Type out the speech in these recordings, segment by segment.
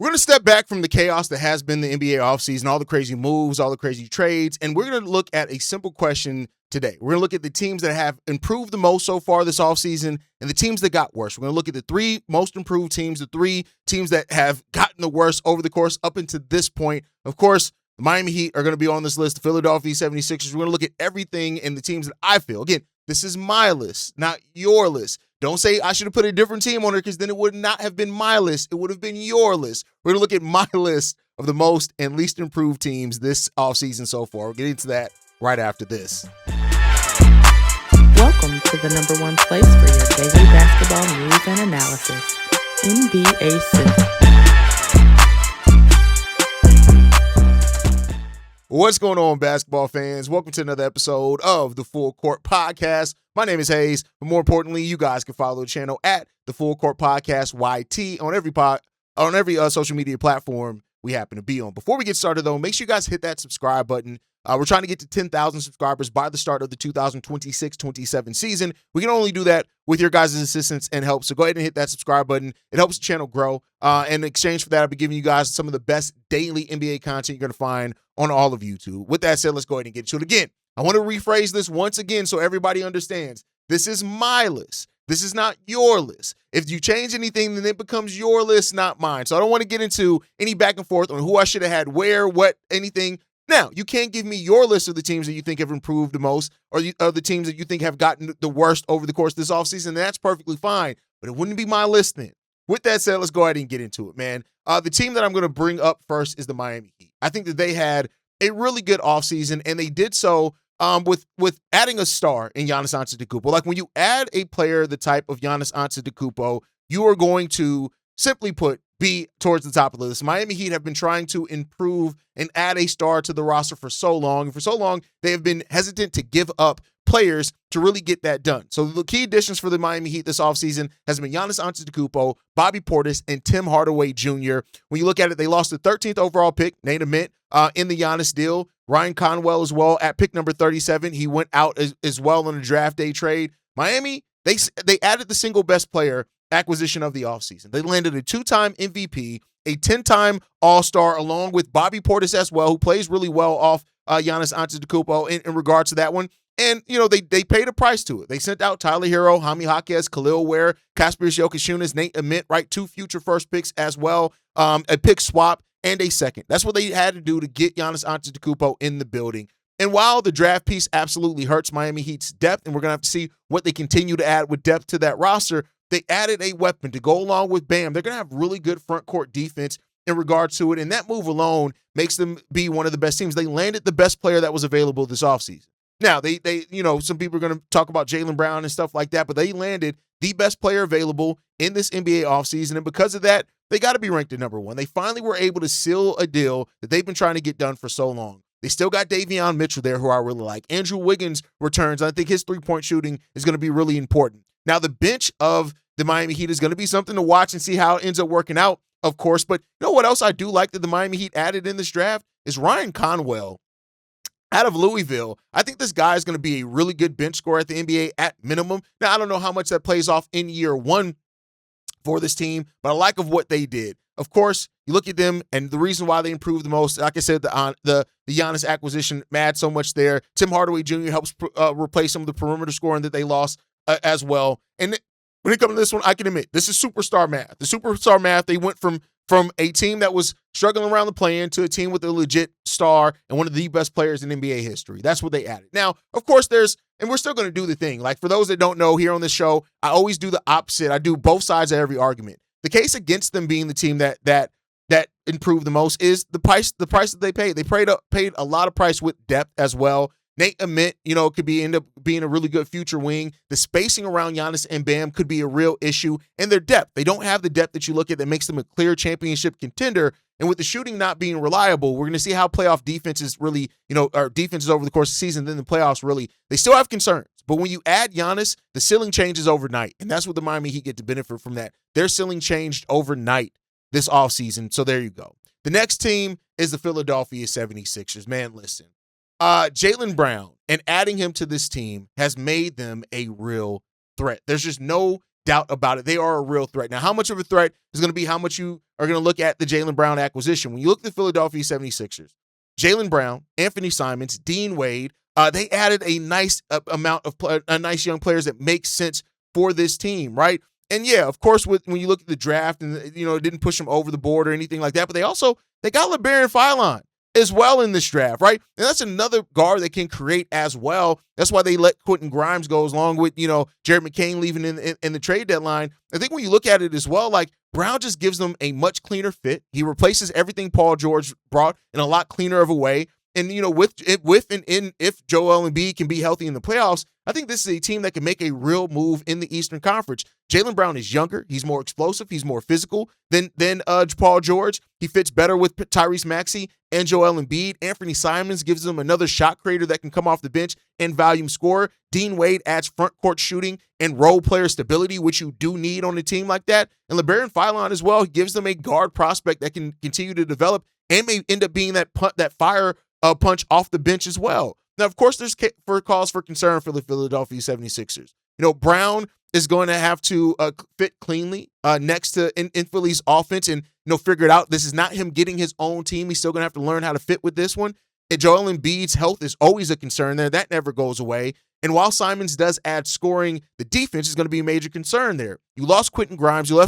We're going to step back from the chaos that has been the NBA offseason, all the crazy moves, all the crazy trades, and we're going to look at a simple question today. We're going to look at the teams that have improved the most so far this offseason and the teams that got worse. We're going to look at the three most improved teams, the three teams that have gotten the worst over the course up until this point. Of course, the Miami Heat are going to be on this list, the Philadelphia 76ers. We're going to look at everything and the teams that I feel. Again, this is my list, not your list. Don't say I should have put a different team on there because then it would not have been my list. It would have been your list. We're going to look at my list of the most and least improved teams this offseason so far. We'll get into that right after this. Welcome to the number one place for your daily basketball news and analysis, NBA Central. What's going on, basketball fans? Welcome to another episode of the Full Court Podcast. My name is Haize, but more importantly, you guys can follow the channel at the Full Court Podcast YT on every social media platform we happen to be on. Before we get started, though, make sure you guys hit that subscribe button. We're trying to get to 10,000 subscribers by the start of the 2026-27 season. We can only do that with your guys' assistance and help. So go ahead and hit that subscribe button. It helps the channel grow. In exchange for that, I'll be giving you guys some of the best daily NBA content you're going to find on all of YouTube. With that said, let's go ahead and get to it again. I want to rephrase this once again so everybody understands. This is my list. This is not your list. If you change anything, then it becomes your list, not mine. So I don't want to get into any back and forth on who I should have had where, what, anything. Now, you can't give me your list of the teams that you think have improved the most or the teams that you think have gotten the worst over the course of this offseason. That's perfectly fine, but it wouldn't be my list then. With that said, let's go ahead and get into it, man. The team that I'm going to bring up first is the Miami Heat. I think that they had a really good offseason, and they did so with adding a star in Giannis Antetokounmpo. Like, when you add a player the type of Giannis Antetokounmpo, you are going to, simply put, be towards the top of the list. Miami Heat have been trying to improve and add a star to the roster for so long. And for so long, they have been hesitant to give up players to really get that done. So the key additions for the Miami Heat this offseason has been Giannis Antetokounmpo, Bobby Portis, and Tim Hardaway Jr. When you look at it, they lost the 13th overall pick, Nate Ament, in the Giannis deal. Ryan Conwell as well at pick number 37. He went out as well in a draft day trade. Miami, they added the single best player acquisition of the offseason. They landed a 2-time MVP, a 10-time All-Star, along with Bobby Portis as well, who plays really well off Giannis Antetokounmpo in regards to that one. And, you know, they paid a price to it. They sent out Tyler Hero, Jaime Jaquez, Khalil Ware, Kasperius Jokic, Nate Ament, right? 2 future first picks as well, a pick swap, and a second. That's what they had to do to get Giannis Antetokounmpo in the building. And while the draft piece absolutely hurts Miami Heat's depth, and we're going to have to see what they continue to add with depth to that roster, they added a weapon to go along with Bam. They're going to have really good front court defense in regards to it, and that move alone makes them be one of the best teams. They landed the best player that was available this offseason. Now, they some people are going to talk about Jaylen Brown and stuff like that, but they landed the best player available in this NBA offseason, and because of that, they got to be ranked at number one. They finally were able to seal a deal that they've been trying to get done for so long. They still got Davion Mitchell there, who I really like. Andrew Wiggins returns. I think his three-point shooting is going to be really important. Now, the bench of the Miami Heat is going to be something to watch and see how it ends up working out, of course. But you know what else I do like that the Miami Heat added in this draft is Ryan Conwell out of Louisville. I think this guy is going to be a really good bench scorer at the NBA at minimum. Now, I don't know how much that plays off in year one for this team, but I like of what they did. Of course, you look at them, and the reason why they improved the most, like I said, the Giannis acquisition mattered so much there. Tim Hardaway Jr. helps replace some of the perimeter scoring that they lost as well. And when it comes to this one, I can admit, this is superstar math. The superstar math, they went from a team that was struggling around the play-in to a team with a legit star and one of the best players in NBA history. That's what they added. Now, of course, and we're still going to do the thing. Like, for those that don't know, here on this show, I always do the opposite. I do both sides of every argument. The case against them being the team that improved the most is the price that they paid. They paid a lot of price with depth as well. Nate Ament, could end up being a really good future wing. The spacing around Giannis and Bam could be a real issue. And their depth. They don't have the depth that you look at that makes them a clear championship contender. And with the shooting not being reliable, we're going to see how playoff defenses really, or defenses over the course of the season, then the playoffs really, they still have concerns. But when you add Giannis, the ceiling changes overnight. And that's what the Miami Heat get to benefit from that. Their ceiling changed overnight this offseason. So there you go. The next team is the Philadelphia 76ers. Man, listen. Jaylen Brown and adding him to this team has made them a real threat. There's just no doubt about it. They are a real threat. Now, how much of a threat is going to be how much you are going to look at the Jaylen Brown acquisition. When you look at the Philadelphia 76ers, Jaylen Brown, Anfernee Simons, Dean Wade, they added a nice amount of nice young players that make sense for this team, right? And yeah, of course, when you look at the draft and, it didn't push them over the board or anything like that, but they got Labaron Philon as well in this draft, right? And that's another guard that can create as well. That's why they let Quentin Grimes go along with, Jared McCain leaving in the trade deadline. I think when you look at it as well, like Brown just gives them a much cleaner fit. He replaces everything Paul George brought in a lot cleaner of a way. And, if Joel Embiid can be healthy in the playoffs, I think this is a team that can make a real move in the Eastern Conference. Jaylen Brown is younger. He's more explosive. He's more physical than Paul George. He fits better with Tyrese Maxey and Joel Embiid. Anfernee Simons gives them another shot creator that can come off the bench and volume scorer. Dean Wade adds front court shooting and role player stability, which you do need on a team like that. And Labaron Philon as well, he gives them a guard prospect that can continue to develop and may end up being that fire punch off the bench as well. Now, of course, there's cause for concern for the Philadelphia 76ers. Brown is going to have to fit cleanly next to in Philly's offense and figure it out. This is not him getting his own team. He's still going to have to learn how to fit with this one. And Joel Embiid's health is always a concern there. That never goes away. And while Simons does add scoring, the defense is going to be a major concern there. You lost Quentin Grimes. You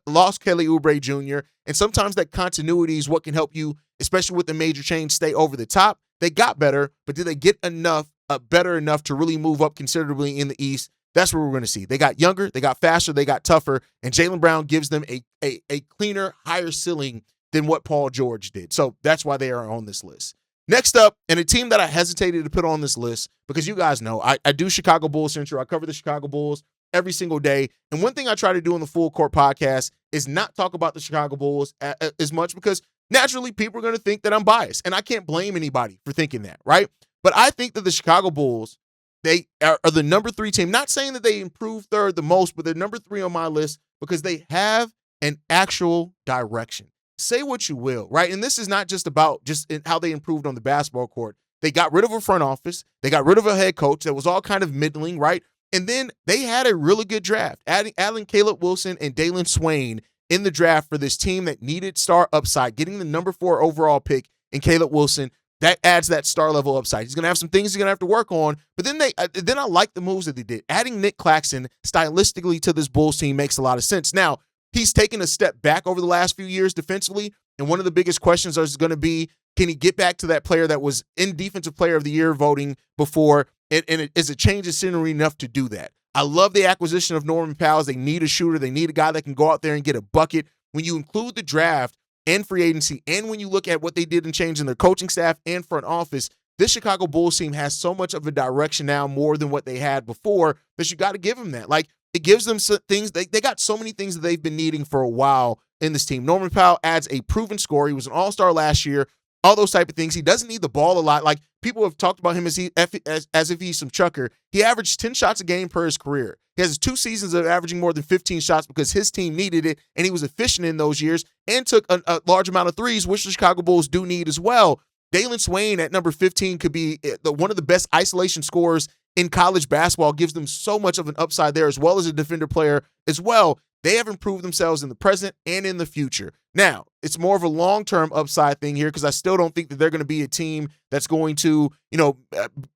lost Kelly Oubre Jr. And sometimes that continuity is what can help you, especially with the major change, stay over the top. They got better, but did they get better enough to really move up considerably in the East? That's what we're going to see. They got younger, they got faster, they got tougher, and Jaylen Brown gives them a cleaner, higher ceiling than what Paul George did. So that's why they are on this list. Next up, and a team that I hesitated to put on this list, because you guys know, I do Chicago Bulls Central. I cover the Chicago Bulls every single day. And one thing I try to do on the Full Court podcast is not talk about the Chicago Bulls as much, because naturally people are going to think that I'm biased. And I can't blame anybody for thinking that, right? But I think that the Chicago Bulls, they are the number 3 team. Not saying that they improved third the most, but they're number 3 on my list because they have an actual direction. Say what you will, right? And this is not just about how they improved on the basketball court. They got rid of a front office. They got rid of a head coach that was all kind of middling, right? And then they had a really good draft, adding Caleb Wilson and Dailyn Swain in the draft for this team that needed star upside, getting the number 4 overall pick in Caleb Wilson. That adds that star level upside. He's going to have some things he's going to have to work on. But then I like the moves that they did. Adding Nic Claxton stylistically to this Bulls team makes a lot of sense. Now, he's taken a step back over the last few years defensively. And one of the biggest questions is going to be, can he get back to that player that was in Defensive Player of the Year voting before? And is a change of scenery enough to do that? I love the acquisition of Norman Powell. They need a shooter. They need a guy that can go out there and get a bucket. When you include the draft and free agency, and when you look at what they did in changing their coaching staff and front office, this Chicago Bulls team has so much of a direction now, more than what they had before, that you got to give them that. Like, it gives them some things. They got so many things that they've been needing for a while in this team. Norman Powell adds a proven scorer. He was an all-star last year, all those type of things. He doesn't need the ball a lot. Like, people have talked about him as if he's some chucker. He averaged 10 shots a game per his career. He has 2 seasons of averaging more than 15 shots because his team needed it, and he was efficient in those years and took a large amount of threes, which the Chicago Bulls do need as well. Dailyn Swain at number 15 could be one of the best isolation scorers in college basketball, gives them so much of an upside there, as well as a defender player as well. They have improved themselves in the present and in the future. Now, it's more of a long-term upside thing here, because I still don't think that they're going to be a team that's going to,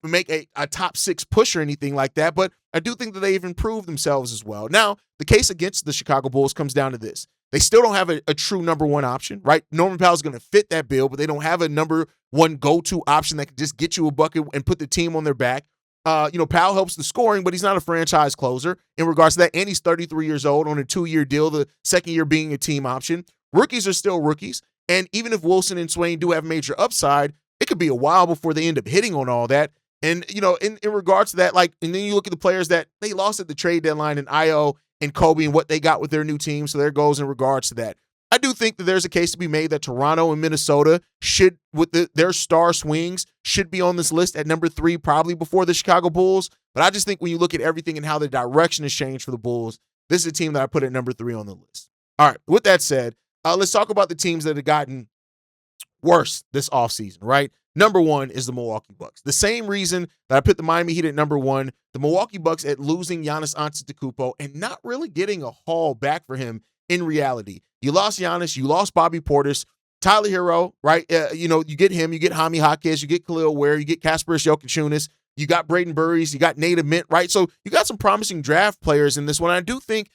make a top 6 push or anything like that. But I do think that they've improved themselves as well. Now, the case against the Chicago Bulls comes down to this. They still don't have a true number 1 option, right? Norman Powell's going to fit that bill, but they don't have a number 1 go-to option that can just get you a bucket and put the team on their back. Powell helps the scoring, but he's not a franchise closer in regards to that. And he's 33 years old on a 2-year deal, the second year being a team option. Rookies are still rookies. And even if Wilson and Swain do have major upside, it could be a while before they end up hitting on all that. And, in regards to that, and then you look at the players that they lost at the trade deadline in Io and Kobe and what they got with their new team. So there goes in regards to that. I do think that there's a case to be made that Toronto and Minnesota should, with their star swings, should be on this list at number 3, probably before the Chicago Bulls. But I just think when you look at everything and how the direction has changed for the Bulls, this is a team that I put at number 3 on the list. All right, with that said, let's talk about the teams that have gotten worse this offseason, right? Number one is the Milwaukee Bucks. The same reason that I put the Miami Heat at number one, the Milwaukee Bucks at losing Giannis Antetokounmpo and not really getting a haul back for him in reality. You lost Giannis, you lost Bobby Portis, Tyler Hero, right? You get him, you get Jaime Jaquez, you get Khalil Ware, you get Kasparis Jokic, you got Braden Burries, you got Nate Mint, right? So you got some promising draft players in this one. I do think,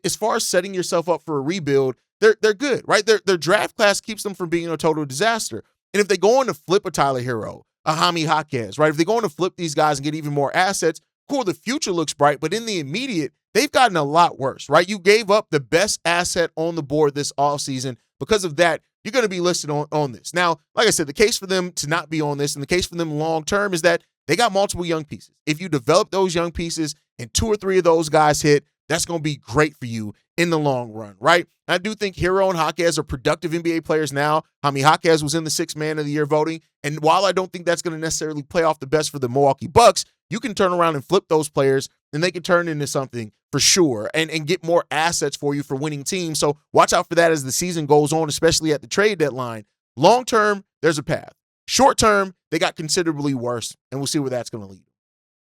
as far as setting yourself up for a rebuild, they're good, right? Their draft class keeps them from being a total disaster. And if they go on to flip a Tyler Hero, a Jaime Jaquez, right? If they go on to flip these guys and get even more assets, cool, the future looks bright. But in the immediate, they've gotten a lot worse, right? You gave up the best asset on the board this offseason. Because of that, you're going to be listed on this. Now, like I said, the case for them to not be on this and the case for them long-term is that they got multiple young pieces. If you develop those young pieces and 2 or 3 of those guys hit, that's going to be great for you in the long run, right? I do think Hero and Jaquez are productive NBA players now. Jaime Jaquez was in the 6th Man of the Year voting. And while I don't think that's going to necessarily play off the best for the Milwaukee Bucks, you can turn around and flip those players and they can turn into something for sure and get more assets for you for winning teams. So watch out for that as the season goes on, especially at the trade deadline. Long term, there's a path. Short term, they got considerably worse, and we'll see where that's going to lead.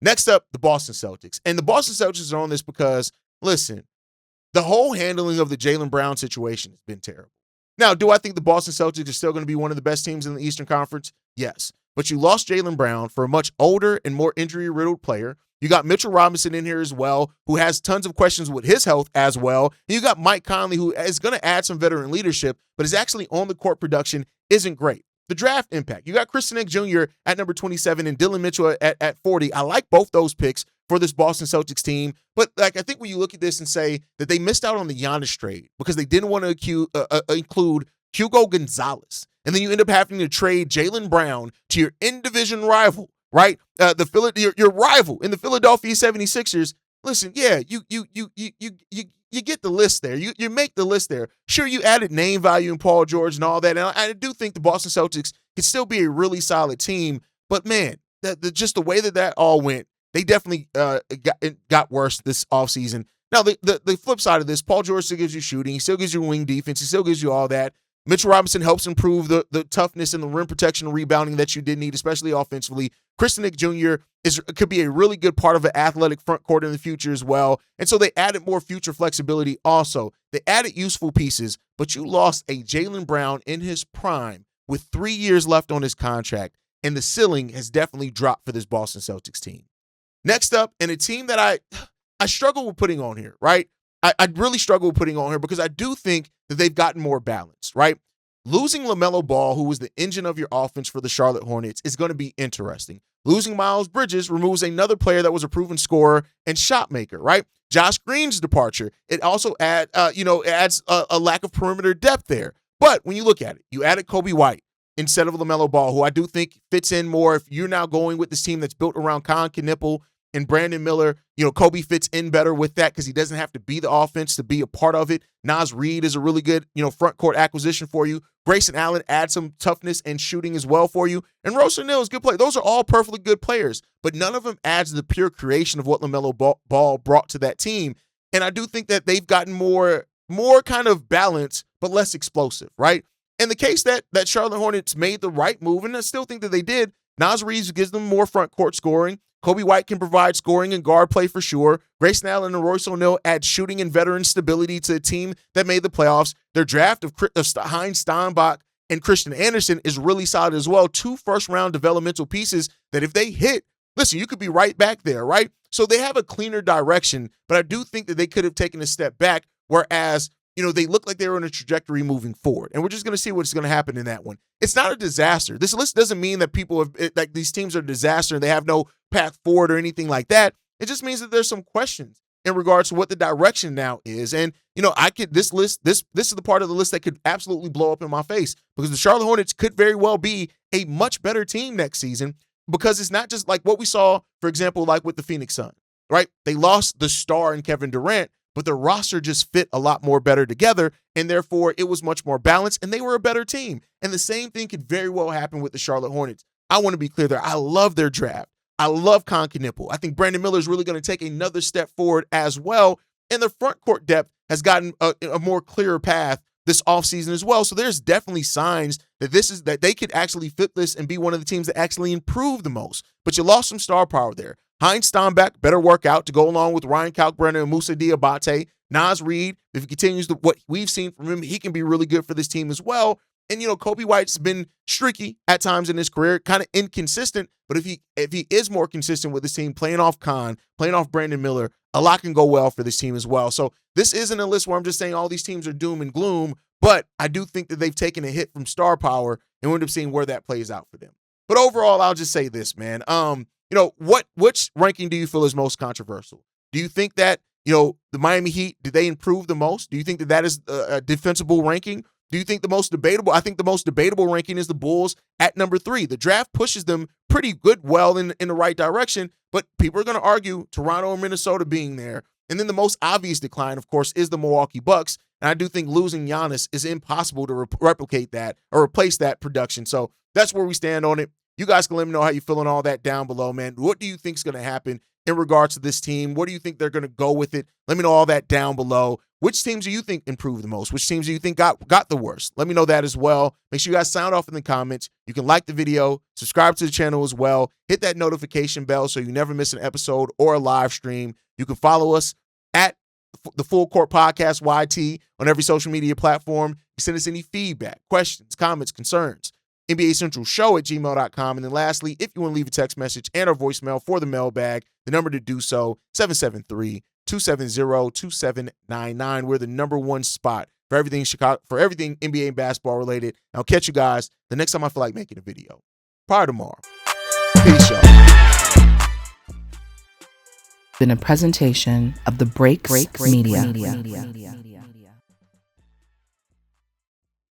Next up, the Boston Celtics. And the Boston Celtics are on this because, listen, the whole handling of the Jaylen Brown situation has been terrible. Now, do I think the Boston Celtics are still going to be one of the best teams in the Eastern Conference? Yes. But you lost Jaylen Brown for a much older and more injury-riddled player. You got Mitchell Robinson in here as well, who has tons of questions with his health as well. And you got Mike Conley, who is going to add some veteran leadership, but his actually on-the-court production isn't great. The draft impact. You got Nic Jr. at number 27 and Dillon Mitchell at 40. I like both those picks for this Boston Celtics team. But I think when you look at this and say that they missed out on the Giannis trade because they didn't want to include Hugo Gonzalez, and then you end up having to trade Jaylen Brown to your in-division rival, right? Your rival in the Philadelphia 76ers. Listen, yeah, you get the list there. You make the list there. Sure, you added name value in Paul George and all that. And I do think the Boston Celtics could still be a really solid team. But man, just the way that all went, they definitely got worse this offseason. Now, the flip side of this, Paul George still gives you shooting. He still gives you wing defense. He still gives you all that. Mitchell Robinson helps improve the toughness and the rim protection and rebounding that you did need, especially offensively. Nic Jr. could be a really good part of an athletic front court in the future as well. And so they added more future flexibility also. They added useful pieces, but you lost a Jaylen Brown in his prime with 3 years left on his contract, and the ceiling has definitely dropped for this Boston Celtics team. Next up, and a team that I struggle with putting on here, right? I really struggle with putting on here because I do think that they've gotten more balanced, right? Losing LaMelo Ball, who was the engine of your offense for the Charlotte Hornets, is going to be interesting. Losing Miles Bridges removes another player that was a proven scorer and shot maker, right? Josh Green's departure, it also adds a lack of perimeter depth there. But when you look at it, you added Kobe White instead of LaMelo Ball, who I do think fits in more. If you're now going with this team that's built around Con Knipple and Brandon Miller, Kobe fits in better with that because he doesn't have to be the offense to be a part of it. Naz Reid is a really good, front court acquisition for you. Grayson Allen adds some toughness and shooting as well for you. And Royce O'Neal is a good player. Those are all perfectly good players, but none of them adds the pure creation of what LaMelo Ball brought to that team. And I do think that they've gotten more kind of balance, but less explosive, right? In the case that Charlotte Hornets made the right move, and I still think that they did, Naz Reid gives them more front court scoring. Kobe White can provide scoring and guard play for sure. Grayson Allen and Royce O'Neal add shooting and veteran stability to a team that made the playoffs. Their draft of Heinz Steinbach and Christian Anderson is really solid as well. 2 first-round developmental pieces that if they hit, listen, you could be right back there, right? So they have a cleaner direction, but I do think that they could have taken a step back, whereas they look like they were on a trajectory moving forward. And we're just going to see what's going to happen in that one. It's not a disaster. This list doesn't mean that these teams are a disaster and they have no path forward or anything like that. It just means that there's some questions in regards to what the direction now is. And, this list, this is the part of the list that could absolutely blow up in my face because the Charlotte Hornets could very well be a much better team next season because it's not just like what we saw, for example, like with the Phoenix Suns, right? They lost the star in Kevin Durant, but the roster just fit a lot more better together, and therefore it was much more balanced, and they were a better team. And the same thing could very well happen with the Charlotte Hornets. I want to be clear there. I love their draft. I love Con Knipple. I think Brandon Miller is really going to take another step forward as well, and the front court depth has gotten a more clearer path this offseason as well. So there's definitely signs that that they could actually fit this and be one of the teams that actually improve the most. But you lost some star power there. Heinz Steinbeck better work out to go along with Ryan Kalkbrenner and Moussa Diabate. Naz Reid, if he continues what we've seen from him, he can be really good for this team as well. And, Kobe White's been streaky at times in his career, kind of inconsistent. But if he is more consistent with his team, playing off Khan, playing off Brandon Miller, a lot can go well for this team as well. So this isn't a list where I'm just saying all these teams are doom and gloom, but I do think that they've taken a hit from star power, and we'll end up seeing where that plays out for them. But overall, I'll just say this, man. Which ranking do you feel is most controversial? Do you think that, the Miami Heat, did they improve the most? Do you think that is a defensible ranking? Do you think the most debatable? I think the most debatable ranking is the Bulls at number 3. The draft pushes them pretty good, well in the right direction, but people are going to argue Toronto or Minnesota being there. And then the most obvious decline, of course, is the Milwaukee Bucks. And I do think losing Giannis is impossible to replicate that or replace that production. So that's where we stand on it. You guys can let me know how you feel on all that down below, man. What do you think is going to happen in regards to this team? What do you think they're going to go with it? Let me know all that down below. Which teams do you think improved the most? Which teams do you think got the worst? Let me know that as well. Make sure you guys sound off in the comments. You can like the video, subscribe to the channel as well. Hit that notification bell so you never miss an episode or a live stream. You can follow us at the Full Court Podcast YT on every social media platform. You can send us any feedback, questions, comments, concerns. NBA Central Show at gmail.com. And then lastly, if you want to leave a text message and or voicemail for the mailbag, the number to do so, 773-270-2799. We're the number one spot for everything Chicago, for everything NBA and basketball related. And I'll catch you guys the next time I feel like making a video. Probably tomorrow. Peace, y'all. Been a presentation of the Breaks Media.